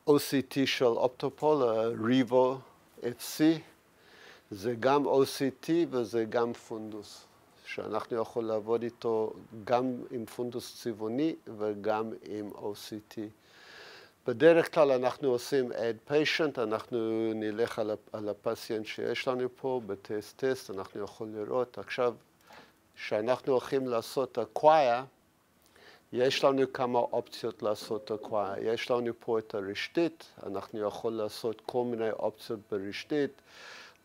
OCT של אופטופול, ריבו FC, זה גם OCT וזה גם פונדוס, שאנחנו יכולים לעבוד איתו גם עם פונדוס צבעוני וגם עם OCT. בדרך כלל אנחנו עושים add patient, אנחנו נלך על הפציינט שיש לנו פה בטסט, אנחנו יכולים לראות. עכשיו, כשאנחנו הולכים לעשות acquire, יש לנו כמה אופציות לעשות acquire. יש לנו פה את הרשתית, אנחנו יכולים לעשות כל מיני אופציות ברשתית,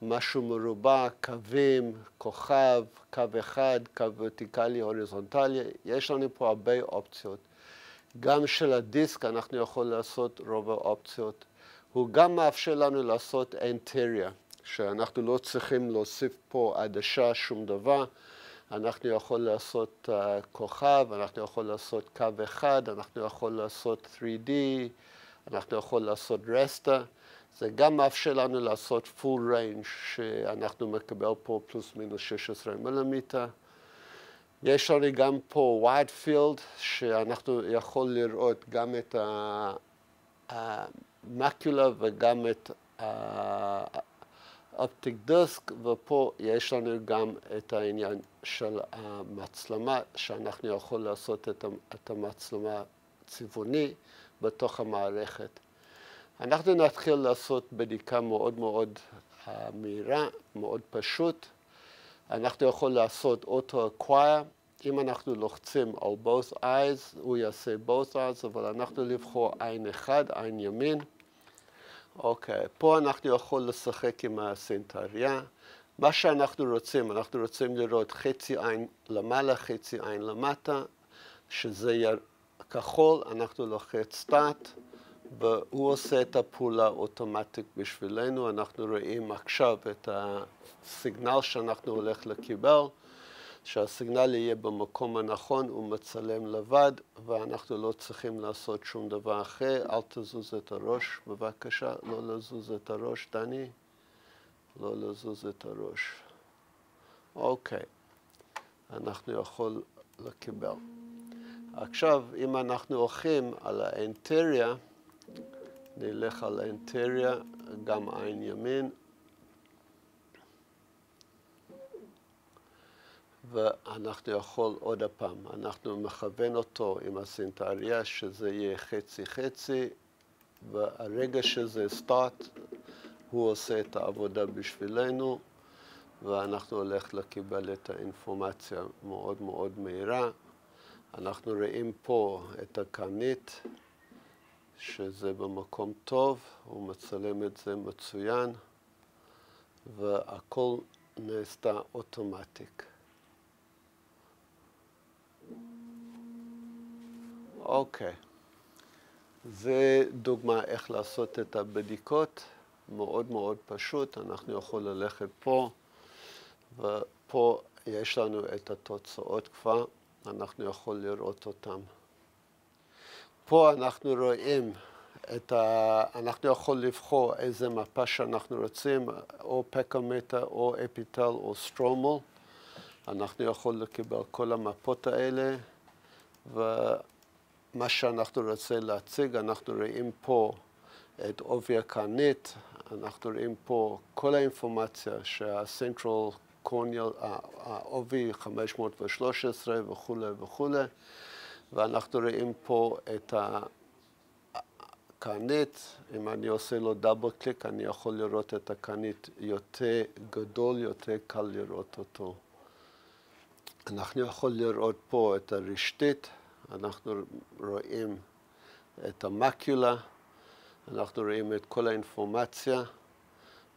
משהו מרובע, קווים, כוכב, קו אחד, קו ורטיקלי, הוריזונטלי, יש לנו פה הרבה אופציות. גם של הדיסק אנחנו יכולים לעשות רוב האופציות. הוא גם מאפשר לנו לעשות אנטריה, שאנחנו לא צריכים להוסיף פה עדשה, שום דבר. אנחנו יכולים לעשות כוכב, אנחנו יכולים לעשות קו אחד, אנחנו יכולים לעשות 3D, אנחנו יכולים לעשות רסטה. זה גם מאפשר לנו לעשות full range, שאנחנו מקבל פה פלוס מינוס 16 מילימטר. יש לנו גם פה wide field, שאנחנו יכולים לראות גם את המקולה וגם את האופטיק דיסק, ופה יש לנו גם את העניין של המצלמה, שאנחנו יכולים לעשות את המצלמה צבעוני בתוך המערכת. אנחנו נתחיל לעשות בדיקה מאוד מאוד מהירה, מאוד פשוט. אנחנו יכולים לעשות auto-acquire. אם אנחנו לוחצים על both eyes, הוא יעשה both eyes, אבל אנחנו לבחור עין אחד, עין ימין. אוקיי, פה אנחנו יכולים לשחק עם הסנטריה. מה שאנחנו רוצים לראות חצי עין למעלה, חצי עין למטה, שזה יהיה כחול, אנחנו לוחץ start, והוא עושה את הפעולה אוטומטית בשבילנו. אנחנו רואים עכשיו את הסיגנל שאנחנו הולך לקבל, שהסיגנל יהיה במקום הנכון, הוא מצלם לבד, ואנחנו לא צריכים לעשות שום דבר אחר. אל תזוז את הראש, בבקשה, לא לזוז את הראש, דני. לא לזוז את הראש. אוקיי, אנחנו יכול לקבל. עכשיו, אם אנחנו הולכים על האנטריה, נלך על האנטריה, גם עין ימין, ואנחנו יכול עוד הפעם, אנחנו מכוון אותו עם הסנטריה, שזה יהיה חצי-חצי, והרגע שזה סטארט, הוא עושה את העבודה בשבילנו, ואנחנו הולך לקבל את האינפורמציה מאוד מאוד מהירה. אנחנו רואים פה את הקרנית, שזה במקום טוב, הוא מצלם את זה מצוין, והכל נעשתה אוטומטיק. אוקיי, זה דוגמה איך לעשות את הבדיקות, מאוד מאוד פשוט. אנחנו יכולים ללכת פה, ופה יש לנו את התוצאות כבר, אנחנו יכולים לראות אותן. פה אנחנו רואים אנחנו יכולים לבחור איזה מפה שאנחנו רוצים, או פקומטר, או אפיטל, או סטרומל. אנחנו יכולים לקבל כל המפות האלה, ומה שאנחנו רוצים להציג, אנחנו רואים פה את עובי הקרנית, אנחנו רואים פה כל האינפורמציה שהסנטרל קורניאל, העובי 513 וכו' וכו', ואנחנו רואים פה את הקרנית. אם אני עושה לו דאבל קליק, אני יכול לראות את הקרנית יותר גדול, יותר קל לראות אותו. אנחנו יכולים לראות פה את הרשתית, אנחנו רואים את המקולה, אנחנו רואים את כל האינפורמציה.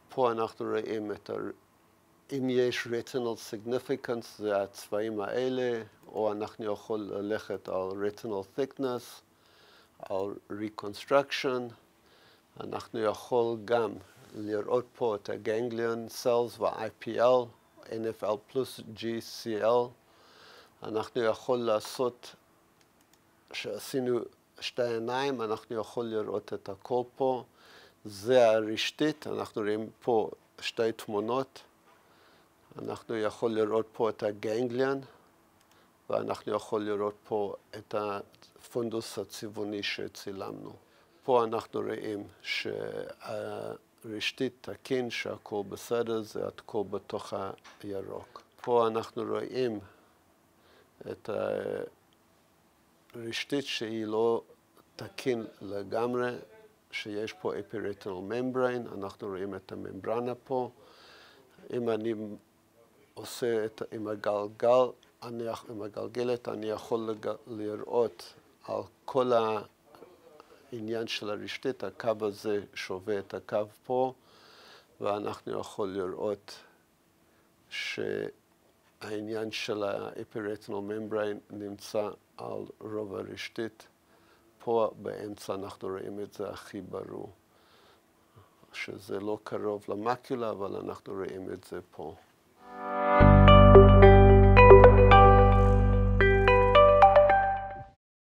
פה אנחנו רואים אם יש retinal significance, זה הצבעים האלה, או אנחנו יכולים ללכת על retinal thickness, על reconstruction. אנחנו יכולים גם לראות פה את ה-ganglion cells וה-IPL, NFL פלוס GCL. אנחנו יכולים לעשות, שעשינו שתי עיניים, אנחנו יכולים לראות את הכל פה. זה הרשתית, אנחנו רואים פה שתי תמונות. אנחנו יכולים לראות פה את הגנגליון, ואנחנו יכולים לראות פה את הפונדוס הצבעוני שצילמנו. פה אנחנו רואים שהרשתית תקין, שהכל בסדר, זה הכל בתוך הירוק. פה אנחנו רואים את הרשתית שהיא לא תקין לגמרי, שיש פה epiretinal membrane, אנחנו רואים את הממברנה פה. אם אני עושה עם הגלגלת, אני יכול לראות על כל העניין של הרשתית, הקו הזה שווה את הקו פה, ואנחנו יכולים לראות שהעניין של ה-epiretinal membrane נמצא על רוב הרשתית. פה באמצע אנחנו רואים את זה הכי ברור, שזה לא קרוב למקולה, אבל אנחנו רואים את זה פה.